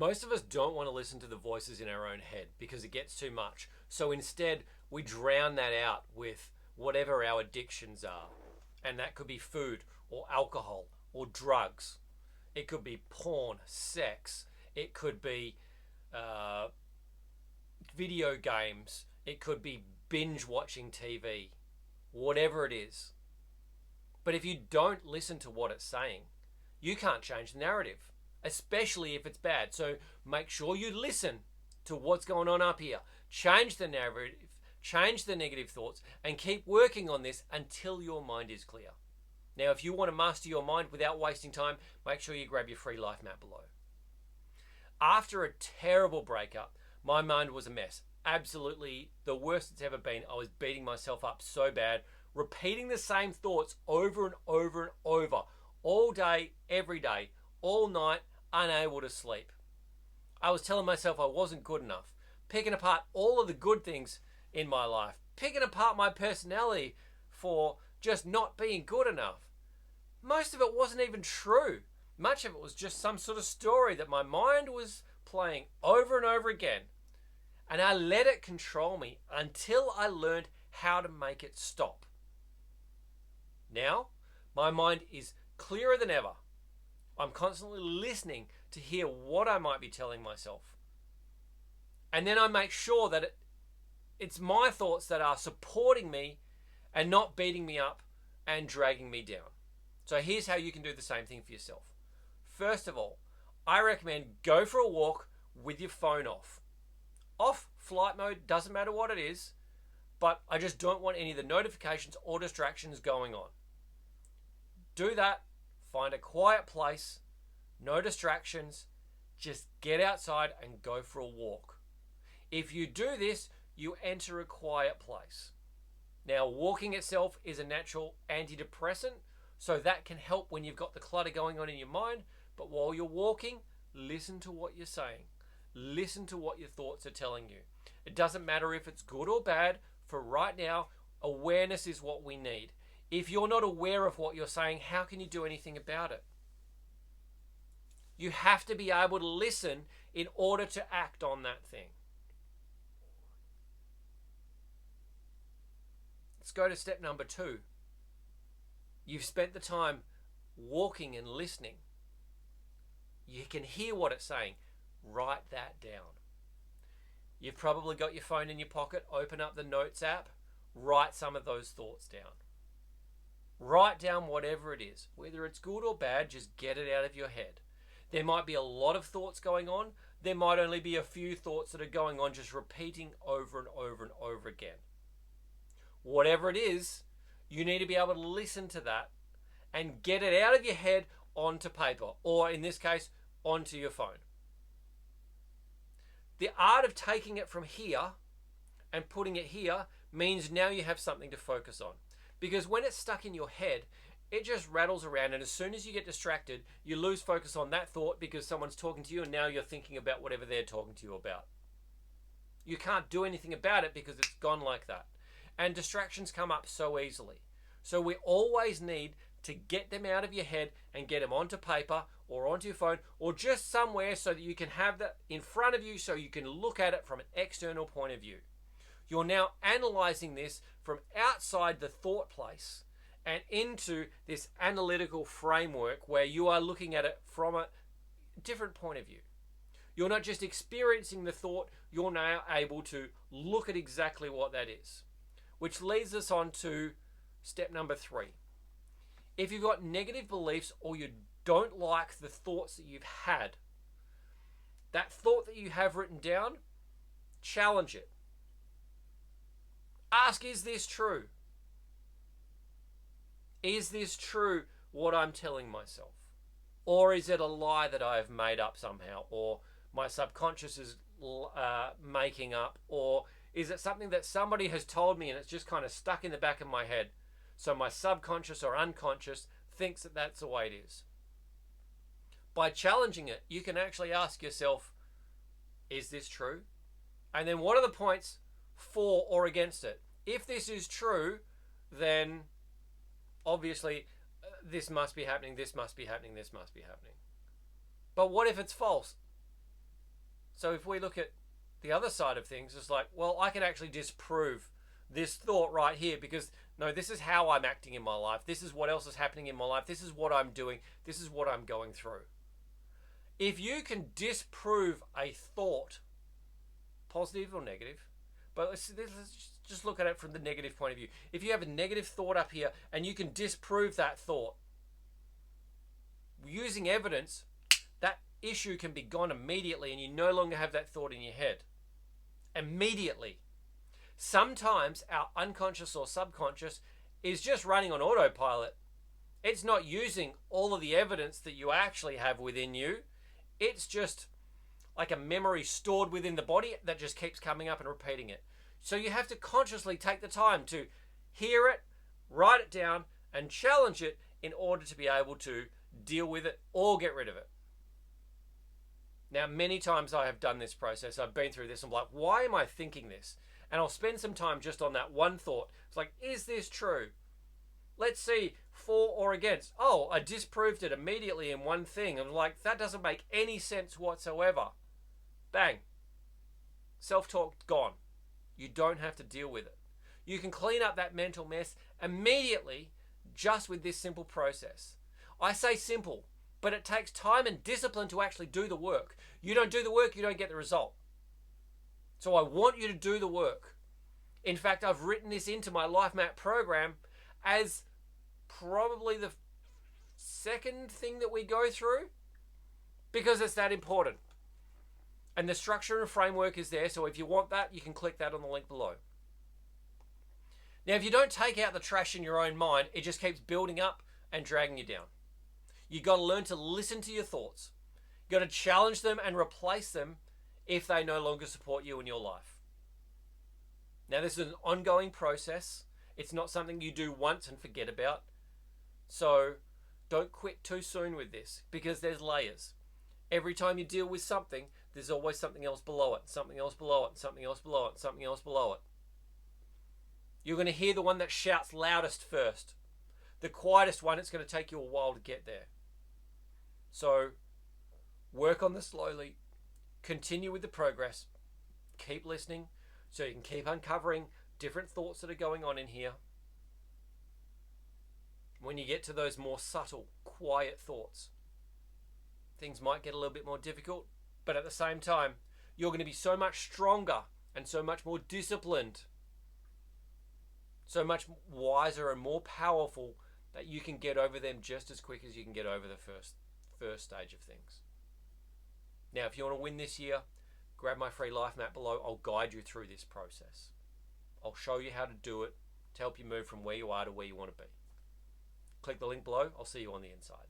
Most of us don't want to listen to the voices in our own head because it gets too much. So instead, we drown that out with whatever our addictions are. And that could be food or alcohol or drugs. It could be porn, sex. It could be video games. It could be binge watching TV. Whatever it is. But if you don't listen to what it's saying, you can't change the narrative, especially if it's bad. So make sure you listen to what's going on up here. Change the narrative, change the negative thoughts, and keep working on this until your mind is clear. Now, if you want to master your mind without wasting time, make sure you grab your free life map below. After a terrible breakup, my mind was a mess. Absolutely the worst it's ever been. I was beating myself up so bad, repeating the same thoughts over and over and over, all day, every day, all night, unable to sleep. I was telling myself I wasn't good enough, picking apart all of the good things in my life, picking apart my personality for just not being good enough. Most of it wasn't even true. Much of it was just some sort of story that my mind was playing over and over again. And I let it control me until I learned how to make it stop. Now, my mind is clearer than ever. I'm constantly listening to hear what I might be telling myself. And then I make sure that it's my thoughts that are supporting me and not beating me up and dragging me down. So here's how you can do the same thing for yourself. First of all, I recommend go for a walk with your phone off. Off flight mode, doesn't matter what it is, but I just don't want any of the notifications or distractions going on. Do that, find a quiet place, no distractions, just get outside and go for a walk. If you do this, you enter a quiet place. Now, walking itself is a natural antidepressant, so that can help when you've got the clutter going on in your mind, but while you're walking, listen to what you're saying. Listen to what your thoughts are telling you. It doesn't matter if it's good or bad. For right now, awareness is what we need. If you're not aware of what you're saying, how can you do anything about it? You have to be able to listen in order to act on that thing. Let's go to step number 2. You've spent the time walking and listening. You can hear what it's saying. Write that down. You've probably got your phone in your pocket. Open up the Notes app. Write some of those thoughts down. Write down whatever it is. Whether it's good or bad, just get it out of your head. There might be a lot of thoughts going on. There might only be a few thoughts that are going on, just repeating over and over and over again. Whatever it is, you need to be able to listen to that and get it out of your head onto paper, or in this case, onto your phone. The art of taking it from here and putting it here means now you have something to focus on. Because when it's stuck in your head, it just rattles around, and as soon as you get distracted, you lose focus on that thought because someone's talking to you and now you're thinking about whatever they're talking to you about. You can't do anything about it because it's gone like that. And distractions come up so easily. So we always need to get them out of your head and get them onto paper or onto your phone or just somewhere so that you can have that in front of you so you can look at it from an external point of view. You're now analyzing this from outside the thought place and into this analytical framework where you are looking at it from a different point of view. You're not just experiencing the thought, you're now able to look at exactly what that is. Which leads us on to step number 3. If you've got negative beliefs or you don't like the thoughts that you've had, that thought that you have written down, challenge it. Ask, is this true? Is this true what I'm telling myself? Or is it a lie that I have made up somehow? Or my subconscious is making up? Or is it something that somebody has told me and it's just kind of stuck in the back of my head? So my subconscious or unconscious thinks that that's the way it is. By challenging it, you can actually ask yourself, is this true? And then what are the points for or against it? If this is true, then obviously this must be happening, this must be happening, this must be happening. But what if it's false? So if we look at the other side of things, it's like, well, I can actually disprove this thought right here because, no, this is how I'm acting in my life. This is what else is happening in my life. This is what I'm doing. This is what I'm going through. If you can disprove a thought, positive or negative, but let's just look at it from the negative point of view. If you have a negative thought up here and you can disprove that thought, using evidence, that issue can be gone immediately and you no longer have that thought in your head. Immediately. Sometimes our unconscious or subconscious is just running on autopilot. It's not using all of the evidence that you actually have within you. It's just like a memory stored within the body that just keeps coming up and repeating it. So you have to consciously take the time to hear it, write it down, and challenge it in order to be able to deal with it or get rid of it. Now, many times I have done this process. I've been through this. I'm like, why am I thinking this? And I'll spend some time just on that one thought. It's like, is this true? Let's see, for or against. Oh, I disproved it immediately in one thing. I'm like, that doesn't make any sense whatsoever. Bang. Self-talk gone. You don't have to deal with it. You can clean up that mental mess immediately just with this simple process. I say simple, but it takes time and discipline to actually do the work. You don't do the work, you don't get the result. So I want you to do the work. In fact, I've written this into my Life Map program as probably the second thing that we go through because it's that important. And the structure and framework is there, so if you want that, you can click that on the link below. Now, if you don't take out the trash in your own mind, it just keeps building up and dragging you down. You've got to learn to listen to your thoughts. You've got to challenge them and replace them if they no longer support you in your life. Now, this is an ongoing process. It's not something you do once and forget about. So don't quit too soon with this because there's layers. Every time you deal with something, there's always something else below it, something else below it, something else below it, something else below it. You're going to hear the one that shouts loudest first. The quietest one, it's going to take you a while to get there. So work on this slowly. Continue with the progress. Keep listening so you can keep uncovering different thoughts that are going on in here. When you get to those more subtle, quiet thoughts, things might get a little bit more difficult, but at the same time, you're going to be so much stronger and so much more disciplined, so much wiser and more powerful that you can get over them just as quick as you can get over the first stage of things. Now, if you want to win this year, grab my free life map below. I'll guide you through this process. I'll show you how to do it to help you move from where you are to where you want to be. Click the link below. I'll see you on the inside.